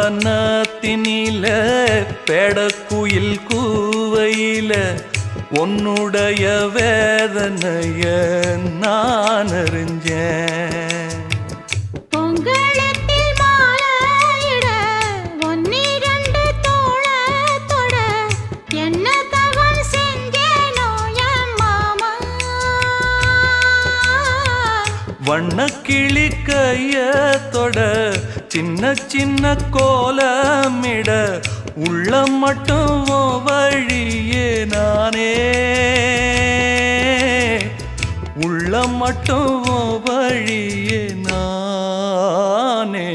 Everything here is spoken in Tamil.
வனத்தினில பெடக்குயில் கூவையில உன்னுடைய வேதனைய நான் அறிஞ்சேன். பொங்கலத்தில் மாலையிட ஒன்னிரண்டு தோளத்தொட என்ன தவம் செஞ்சேனோ என் மாமா. வண்ணக்கிளி கையத்தொட சின்ன சின்ன கோலமிட உள்ளம் மட்டும் வழியே நானே, உள்ளம் மட்டும் வழியே நானே.